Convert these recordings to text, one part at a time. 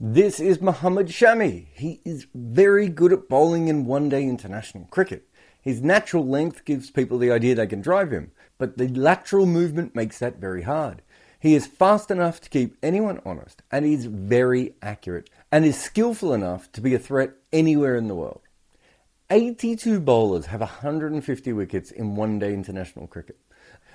This is Mohammad Shami. He is very good at bowling in one-day international cricket. His natural length gives people the idea they can drive him, but the lateral movement makes that very hard. He is fast enough to keep anyone honest, and he is very accurate, and is skillful enough to be a threat anywhere in the world. 82 bowlers have 150 wickets in one-day international cricket,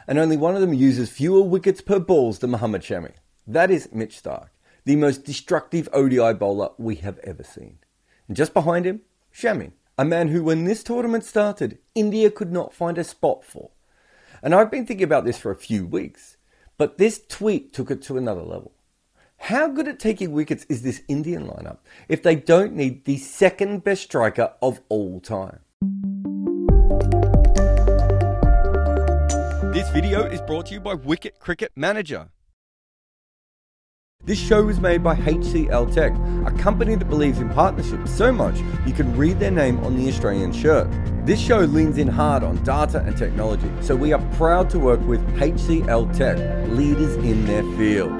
and only one of them uses fewer wickets per balls than Mohammad Shami. That is Mitch Starc, the most destructive ODI bowler we have ever seen. And just behind him, Shami, a man who, when this tournament started, India could not find a spot for. And I've been thinking about this for a few weeks, but this tweet took it to another level. How good at taking wickets is this Indian lineup if they don't need the second best striker of all time? This video is brought to you by Wicket Cricket Manager. This show is made by HCLTech, a company that believes in partnerships so much you can read their name on the Australian shirt. This show leans in hard on data and technology, so we are proud to work with HCLTech, leaders in their field.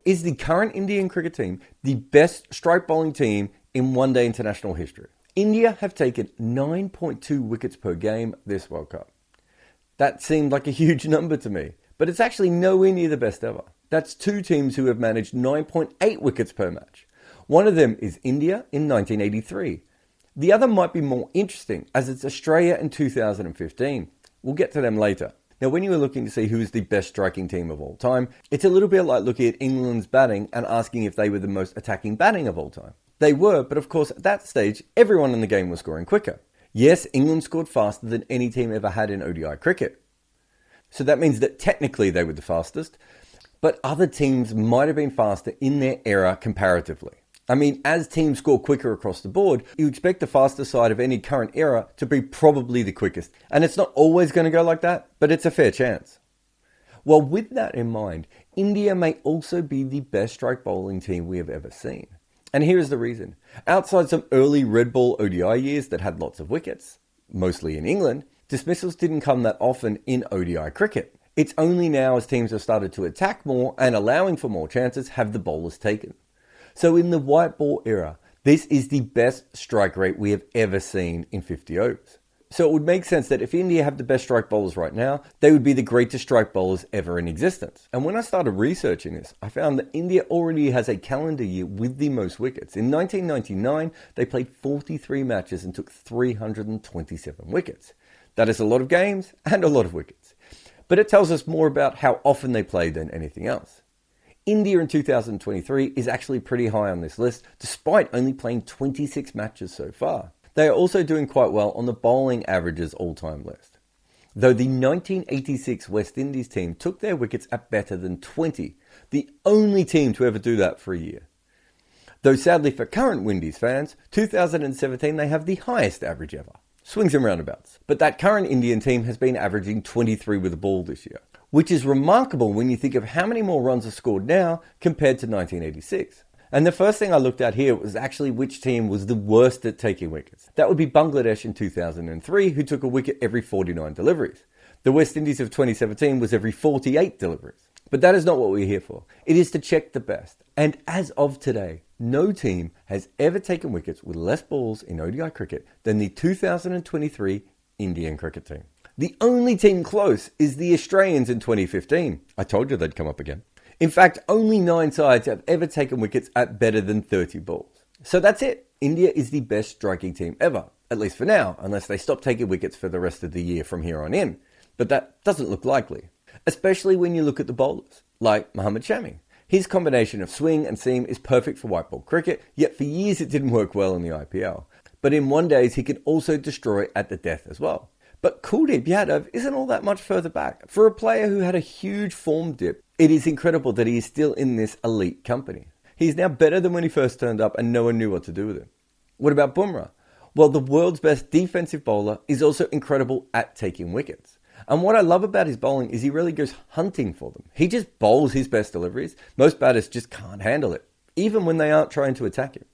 Is the current Indian cricket team the best strike bowling team in one-day international history? India have taken 9.2 wickets per game this World Cup. That seemed like a huge number to me, but it's actually nowhere near the best ever. That's two teams who have managed 9.8 wickets per match. One of them is India in 1983. The other might be more interesting, as it's Australia in 2015. We'll get to them later. Now, when you are looking to see who is the best striking team of all time, it's a little bit like looking at England's batting and asking if they were the most attacking batting of all time. They were, but of course at that stage, everyone in the game was scoring quicker. Yes, England scored faster than any team ever had in ODI cricket. So that means that technically they were the fastest, but other teams might have been faster in their era comparatively. I mean, as teams score quicker across the board, you expect the faster side of any current era to be probably the quickest. And it's not always going to go like that, but it's a fair chance. Well, with that in mind, India may also be the best strike bowling team we have ever seen. And here is the reason. Outside some early red ball ODI years that had lots of wickets, mostly in England, dismissals didn't come that often in ODI cricket. It's only now as teams have started to attack more and allowing for more chances have the bowlers taken. So in the white ball era, this is the best strike rate we have ever seen in 50 overs. So it would make sense that if India have the best strike bowlers right now, they would be the greatest strike bowlers ever in existence. And when I started researching this, I found that India already has a calendar year with the most wickets. In 1999, they played 43 matches and took 327 wickets. That is a lot of games and a lot of wickets. But it tells us more about how often they played than anything else. India in 2023 is actually pretty high on this list, despite only playing 26 matches so far. They are also doing quite well on the bowling averages all-time list. Though the 1986 West Indies team took their wickets at better than 20, the only team to ever do that for a year. Though sadly for current Windies fans, 2017 they have the highest average ever. Swings and roundabouts. But that current Indian team has been averaging 23 with the ball this year, which is remarkable when you think of how many more runs are scored now compared to 1986. And the first thing I looked at here was actually which team was the worst at taking wickets. That would be Bangladesh in 2003, who took a wicket every 49 deliveries. The West Indies of 2017 was every 48 deliveries. But that is not what we're here for. It is to check the best. And as of today, no team has ever taken wickets with less balls in ODI cricket than the 2023 Indian cricket team. The only team close is the Australians in 2015. I told you they'd come up again. In fact, only 9 sides have ever taken wickets at better than 30 balls. So that's it. India is the best striking team ever, at least for now, unless they stop taking wickets for the rest of the year from here on in. But that doesn't look likely, especially when you look at the bowlers, like Mohammad Shami. His combination of swing and seam is perfect for white ball cricket, yet for years it didn't work well in the IPL. But in one days he can also destroy at the death as well. But Kuldeep Yadav isn't all that much further back. For a player who had a huge form dip, it is incredible that he is still in this elite company. He is now better than when he first turned up and no one knew what to do with him. What about Bumrah? Well, the world's best defensive bowler is also incredible at taking wickets. And what I love about his bowling is he really goes hunting for them. He just bowls his best deliveries. Most batters just can't handle it, even when they aren't trying to attack him.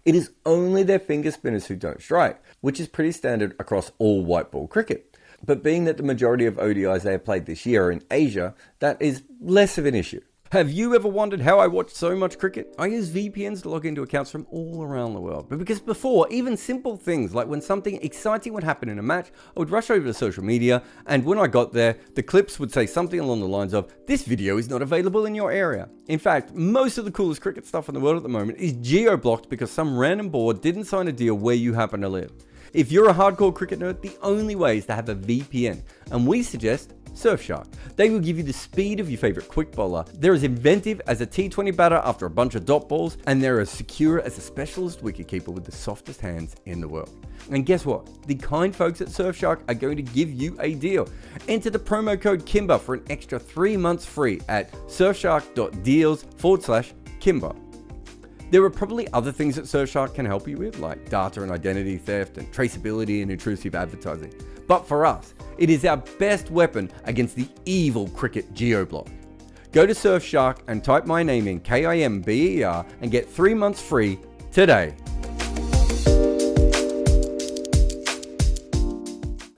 It is only their finger spinners who don't strike, which is pretty standard across all white ball cricket. But being that the majority of ODIs they have played this year are in Asia, that is less of an issue. Have you ever wondered how I watch so much cricket? I use VPNs to log into accounts from all around the world. But because before, even simple things like when something exciting would happen in a match, I would rush over to social media, and when I got there, the clips would say something along the lines of, "This video is not available in your area." In fact, most of the coolest cricket stuff in the world at the moment is geo-blocked because some random board didn't sign a deal where you happen to live. If you're a hardcore cricket nerd, the only way is to have a VPN, and we suggest Surfshark. They will give you the speed of your favorite quick bowler. They're as inventive as a T20 batter after a bunch of dot balls, and they're as secure as a specialist wicketkeeper with the softest hands in the world. And guess what? The kind folks at Surfshark are going to give you a deal. Enter the promo code Kimber for an extra 3 months free at surfshark.deals/Kimber. There are probably other things that Surfshark can help you with, like data and identity theft and traceability and intrusive advertising. But for us, it is our best weapon against the evil cricket geo-block. Go to Surfshark and type my name in, KIMBER, and get 3 months free today.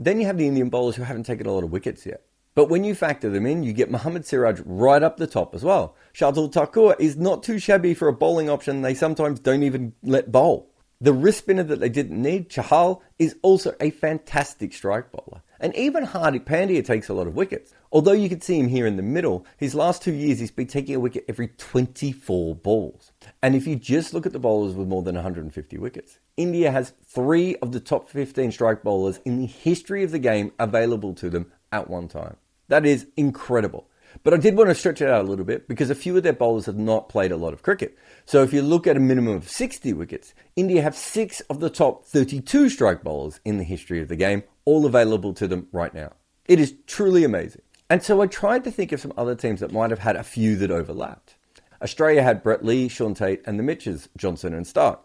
Then you have the Indian bowlers who haven't taken a lot of wickets yet. But when you factor them in, you get Mohammad Siraj right up the top as well. Shardul Thakur is not too shabby for a bowling option they sometimes don't even let bowl. The wrist spinner that they didn't need, Chahal, is also a fantastic strike bowler. And even Hardik Pandya takes a lot of wickets. Although you can see him here in the middle, his last 2 years he's been taking a wicket every 24 balls. And if you just look at the bowlers with more than 150 wickets, India has 3 of the top 15 strike bowlers in the history of the game available to them at one time. That is incredible. But I did want to stretch it out a little bit because a few of their bowlers have not played a lot of cricket. So if you look at a minimum of 60 wickets, India have 6 of the top 32 strike bowlers in the history of the game, all available to them right now. It is truly amazing. And so I tried to think of some other teams that might have had a few that overlapped. Australia had Brett Lee, Sean Tate and the Mitches, Johnson and Stark.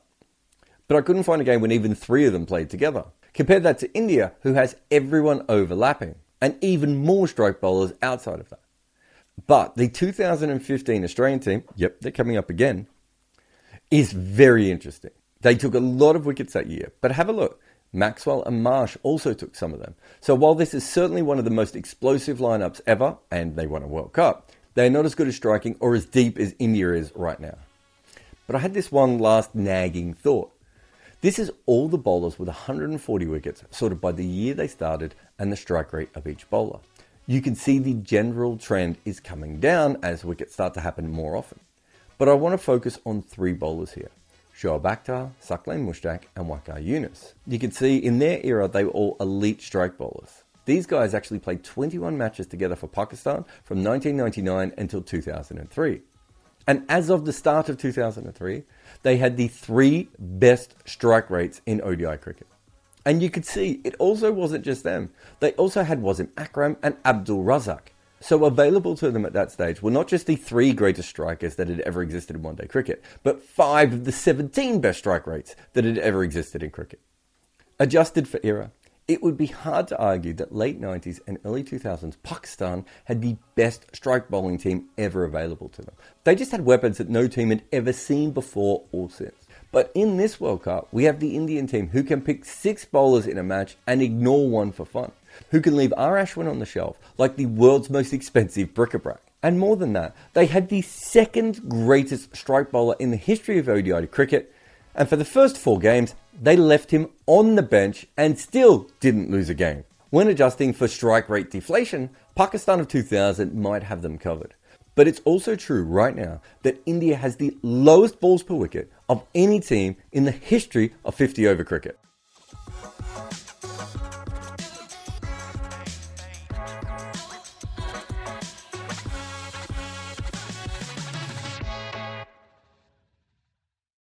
But I couldn't find a game when even 3 of them played together. Compare that to India, who has everyone overlapping, and even more strike bowlers outside of that. But the 2015 Australian team, yep, they're coming up again, is very interesting. They took a lot of wickets that year, but have a look. Maxwell and Marsh also took some of them. So while this is certainly one of the most explosive lineups ever, and they won a World Cup, they're not as good as striking or as deep as India is right now. But I had this one last nagging thought. This is all the bowlers with 140 wickets, sorted by the year they started and the strike rate of each bowler. You can see the general trend is coming down as wickets start to happen more often. But I want to focus on 3 bowlers here. Shoaib Akhtar, Saqlain Mushtaq and Waqar Younis. You can see in their era they were all elite strike bowlers. These guys actually played 21 matches together for Pakistan from 1999 until 2003. And as of the start of 2003, they had the 3 best strike rates in ODI cricket. And you could see it also wasn't just them. They also had Wasim Akram and Abdul Razak. So available to them at that stage were not just the 3 greatest strikers that had ever existed in one-day cricket, but 5 of the 17 best strike rates that had ever existed in cricket. Adjusted for era, it would be hard to argue that late 90s and early 2000s Pakistan had the best strike bowling team ever available to them. They just had weapons that no team had ever seen before or since. But in this World Cup, we have the Indian team who can pick 6 bowlers in a match and ignore one for fun. Who can leave R. Ashwin on the shelf like the world's most expensive bric-a-brac. And more than that, they had the 2nd greatest strike bowler in the history of ODI cricket. And for the first 4 games, they left him on the bench and still didn't lose a game. When adjusting for strike rate deflation, Pakistan of 2000 might have them covered. But it's also true right now that India has the lowest balls per wicket of any team in the history of 50 over cricket.